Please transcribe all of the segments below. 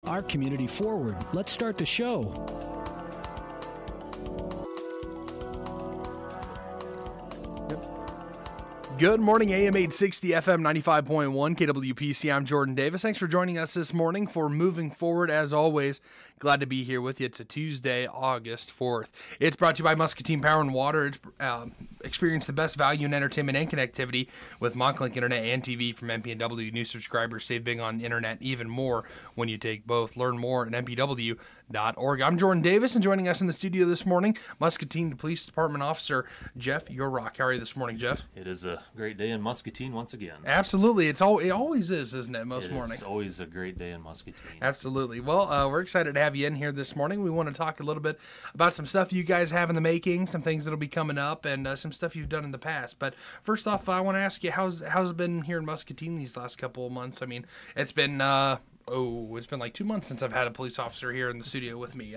our community forward. Let's start the show. Good morning, AM 860, FM 95.1, KWPC. I'm Jordan Davis. Thanks for joining us this morning for Moving Forward. As always, glad to be here with you. It's a Tuesday, August 4th. It's brought to you by Muscatine Power and Water. Experience the best value in entertainment and connectivity with Monklink Internet and TV from MPW. New subscribers save big on internet, even more when you take both. Learn more at mpw.org. I'm Jordan Davis, and joining us in the studio this morning, Muscatine Police Department Officer Jeff Jirak. How are you this morning, Jeff? It is a great day in Muscatine once again. Absolutely. It always is, isn't it, most mornings? It's always a great day in Muscatine. Absolutely. Well, we're excited to have you in here this morning. We want to talk a little bit about some stuff you guys have in the making, some things that'll be coming up, and some stuff you've done in the past. But first off, I want to ask you, how's it been here in Muscatine these last couple of months? I mean, it's been like 2 months since I've had a police officer here in the studio with me.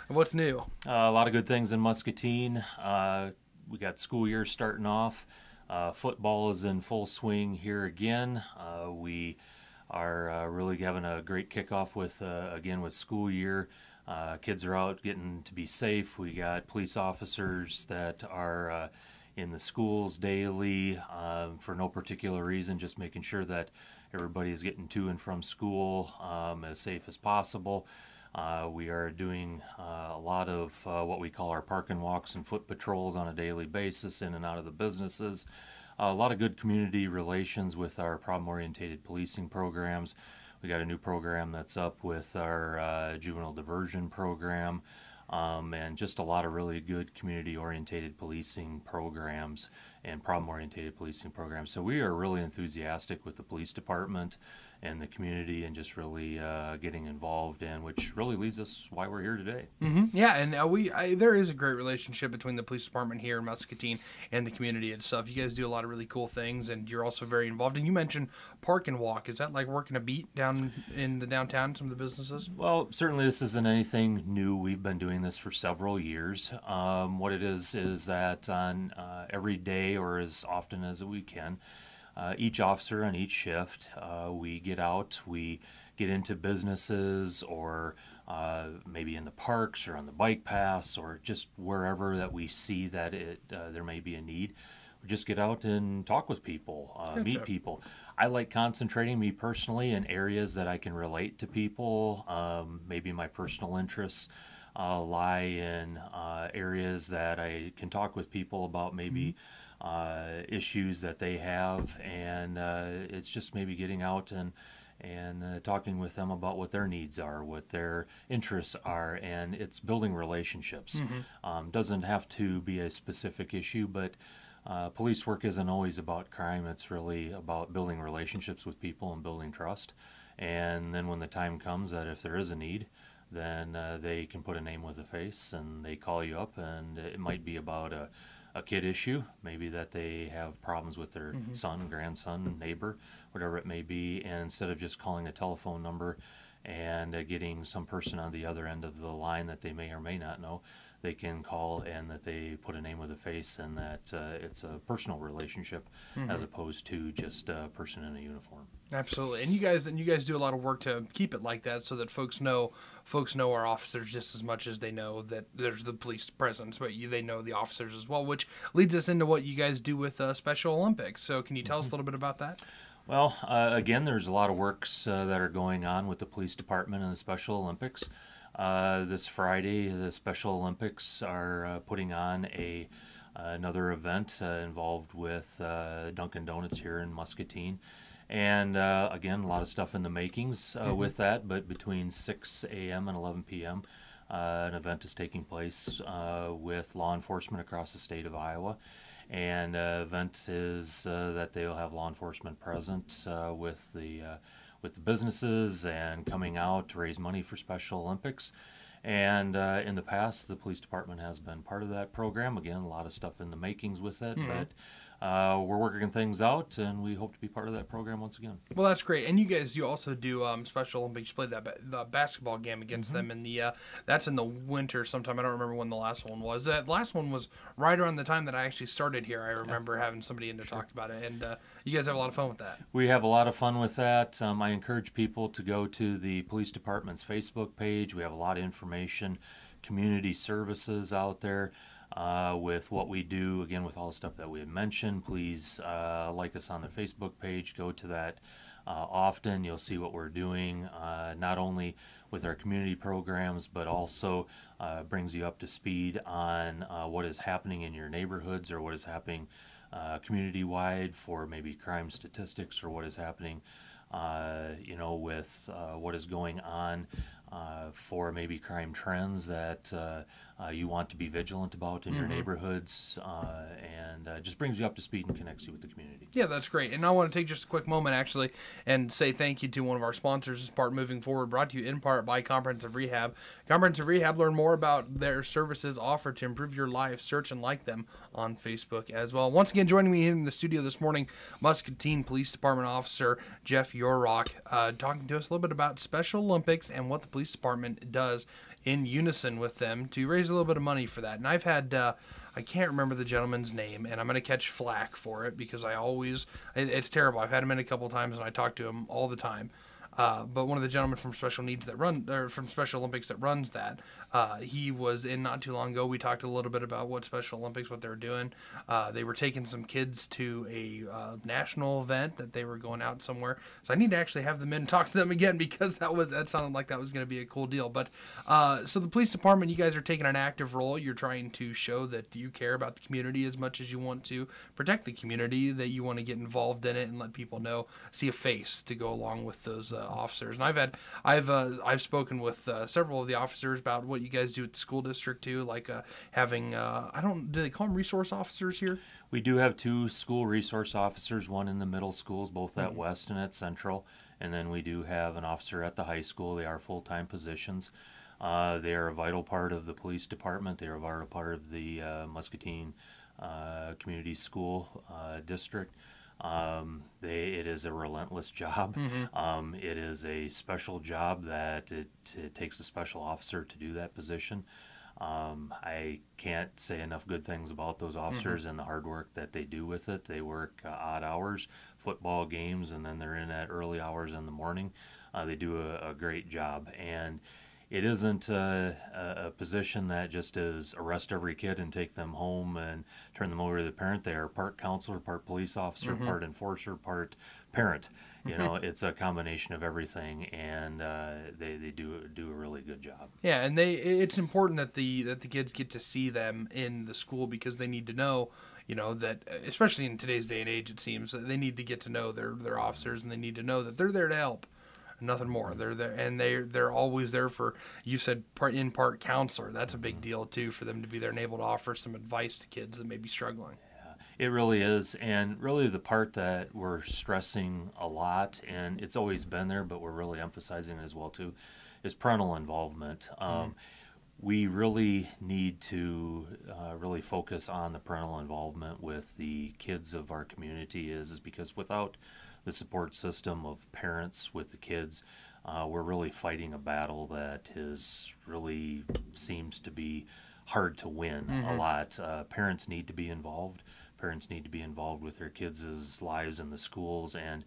What's new? A lot of good things in Muscatine. We got school year starting off. Football is in full swing here again. We are really having a great kickoff with school year. Kids are out getting to be safe. We got police officers that are in the schools daily for no particular reason, just making sure that everybody is getting to and from school as safe as possible. We are doing a lot of what we call our park and walks and foot patrols on a daily basis in and out of the businesses. A lot of good community relations with our problem-oriented policing programs. We got a new program that's up with our juvenile diversion program, and just a lot of really good community-oriented policing programs and problem-oriented policing programs. So we are really enthusiastic with the police department and the community, and just really getting involved in, which really leads us why we're here today. Mm-hmm. Yeah, and there is a great relationship between the police department here in Muscatine and the community itself. You guys do a lot of really cool things, and you're also very involved. And you mentioned park and walk. Is that like working a beat down in the downtown, some of the businesses? Well, certainly this isn't anything new. We've been doing this for several years. What it is that on every day, or as often as we can, each officer on each shift, we get out, we get into businesses, or maybe in the parks or on the bike paths, or just wherever that we see that there may be a need. We just get out and talk with people, meet people. I like concentrating, me personally, in areas that I can relate to people. Maybe my personal interests lie in areas that I can talk with people about, maybe issues that they have, and it's just maybe getting out and talking with them about what their needs are, what their interests are, and it's building relationships. Doesn't have to be a specific issue, but police work isn't always about crime. It's really about building relationships with people and building trust. And then when the time comes that if there is a need, then they can put a name with a face, and they call you up, and it might be about a kid issue, maybe that they have problems with their son, grandson, neighbor, whatever it may be, and instead of just calling a telephone number and getting some person on the other end of the line that they may or may not know, they can call and that they put a name with a face, and that it's a personal relationship as opposed to just a person in a uniform. Absolutely, and you guys do a lot of work to keep it like that, so that folks know our officers just as much as they know that there's the police presence, but they know the officers as well, which leads us into what you guys do with Special Olympics. So can you tell us a little bit about that? Well, again, there's a lot of works that are going on with the police department and the Special Olympics. This Friday, the Special Olympics are putting on another event involved with Dunkin' Donuts here in Muscatine. And again, a lot of stuff in the makings with that, but between 6 a.m. and 11 p.m., an event is taking place with law enforcement across the state of Iowa. And the event is that they'll have law enforcement present with the businesses and coming out to raise money for Special Olympics. And in the past, the police department has been part of that program. Again, a lot of stuff in the makings with it, but we're working things out, and we hope to be part of that program once again. Well, that's great. And you also do Special Olympics. You played the basketball game against them in the that's in the winter sometime. I don't remember when the last one was. That last one was right around the time that I actually started here. I remember having somebody in to talk about it, and you guys have a lot of fun with that. We have a lot of fun with that. I encourage people to go to the police department's Facebook page. We have a lot of information, community services out there. With what we do, again, with all the stuff that we had mentioned, please like us on the Facebook page. Go to that often. You'll see what we're doing, not only with our community programs, but also brings you up to speed on what is happening in your neighborhoods or what is happening community-wide for maybe crime statistics or what is happening, with what is going on for maybe crime trends that you want to be vigilant about in your neighborhoods, and just brings you up to speed and connects you with the community. Yeah, that's great. And I want to take just a quick moment, actually, and say thank you to one of our sponsors, this part Moving Forward, brought to you in part by Comprehensive Rehab. Comprehensive Rehab, learn more about their services offered to improve your life. Search and like them on Facebook as well. Once again, joining me in the studio this morning, Muscatine Police Department Officer Jeff Jirak, talking to us a little bit about Special Olympics and what the police department does in unison with them to raise a little bit of money for that. And I've had, I can't remember the gentleman's name, and I'm going to catch flack for it because it's terrible. I've had him in a couple times, and I talk to him all the time. But one of the gentlemen from from Special Olympics that runs that, he was in not too long ago. We talked a little bit about what Special Olympics, what they were doing. They were taking some kids to a national event that they were going out somewhere. So I need to actually have them in and talk to them again because that sounded like that was going to be a cool deal. But so the police department, you guys are taking an active role. You're trying to show that you care about the community as much as you want to protect the community, that you want to get involved in it and let people know, see a face to go along with those officers. And I've spoken with several of the officers about what you guys do at the school district too, like having do they call them resource officers here? We do have 2 school resource officers, one in the middle schools, both at West and at Central, and then we do have an officer at the high school. They are full-time positions. They are a vital part of the police department. They are a vital part of the Muscatine Community School District. It is a relentless job. It is a special job that it takes a special officer to do that position. I can't say enough good things about those officers and the hard work that they do with it. They work odd hours, football games, and then they're in at early hours in the morning. They do a great job, and it isn't a position that just is arrest every kid and take them home and turn them over to the parent. They are part counselor, part police officer, part enforcer, part parent. It's a combination of everything, and they do a really good job. Yeah, and it's important that the kids get to see them in the school because they need to know, that especially in today's day and age, it seems that they need to get to know their officers, and they need to know that they're there to help. Nothing more. They're there, and they're always there for, you said, part counselor. That's a big deal too, for them to be there and able to offer some advice to kids that may be struggling. Yeah, it really is, and really the part that we're stressing a lot, and it's always been there, but we're really emphasizing it as well too, is parental involvement. We really need to really focus on the parental involvement with the kids of our community, is because without the support system of parents with the kids, we're really fighting a battle that really seems to be hard to win a lot. Parents need to be involved. Parents need to be involved with their kids' lives in the schools. And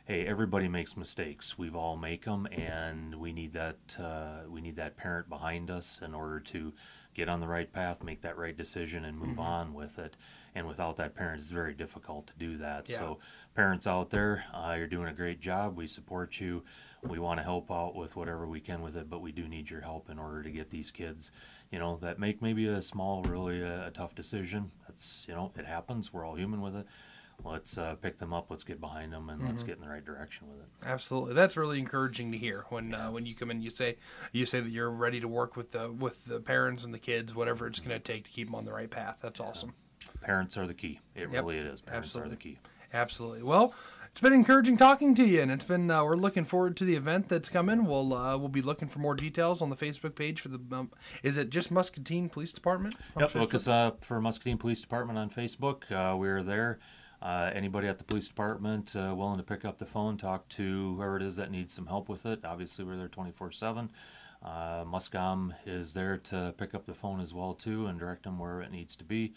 hey, everybody makes mistakes. We've all make them, and we need that parent behind us in order to get on the right path, make that right decision, and move on with it. And without that parent, it's very difficult to do that. Yeah. So parents out there, you're doing a great job. We support you. We want to help out with whatever we can with it, but we do need your help in order to get these kids, that make maybe a small, really a tough decision. That's, it happens. We're all human with it. Let's pick them up. Let's get behind them, and let's get in the right direction with it. Absolutely, that's really encouraging to hear. When you come in, you say that you're ready to work with the parents and the kids, whatever it's going to take to keep them on the right path. That's awesome. Parents are the key. Really it is. Parents are the key. Absolutely. Well, it's been encouraging talking to you, and it's been we're looking forward to the event that's coming. We'll be looking for more details on the Facebook page for the. Is it just Muscatine Police Department? Yep. Look us up for Muscatine Police Department on Facebook. We're there. Anybody at the police department willing to pick up the phone, talk to whoever it is that needs some help with it. Obviously, we're there 24/7. Muscom is there to pick up the phone as well too and direct them where it needs to be.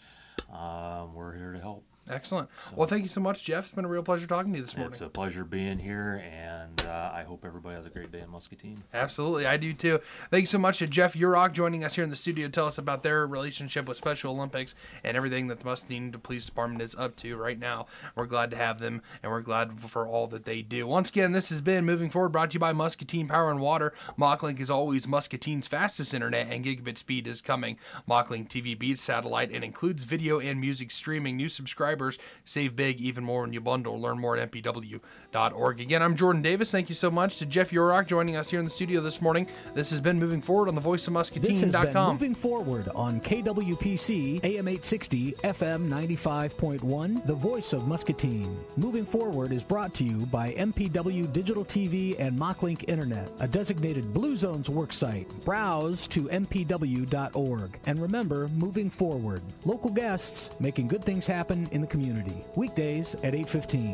We're here to help. Excellent. Well, thank you so much, Jeff. It's been a real pleasure talking to you this morning. It's a pleasure being here, and I hope everybody has a great day in Muscatine. Absolutely. I do too. Thank you so much to Jeff Jirak joining us here in the studio to tell us about their relationship with Special Olympics and everything that the Muscatine Police Department is up to right now. We're glad to have them, and we're glad for all that they do. Once again, this has been Moving Forward, brought to you by Muscatine Power and Water. Mocklink is always Muscatine's fastest internet, and gigabit speed is coming. Mocklink TV beats satellite and includes video and music streaming. New subscribers save big even more when you bundle. Learn more at mpw.org. Again, I'm Jordan Davis. Thank you so much to Jeff Jirak joining us here in the studio this morning. This has been Moving Forward on the Voice of Muscatine.com. This has been Moving Forward on KWPC, AM 860, FM 95.1, the Voice of Muscatine. Moving Forward is brought to you by MPW Digital TV and Mocklink Internet, a designated Blue Zones worksite. Browse to mpw.org. And remember, Moving Forward, local guests making good things happen in the community. Weekdays at 8:15.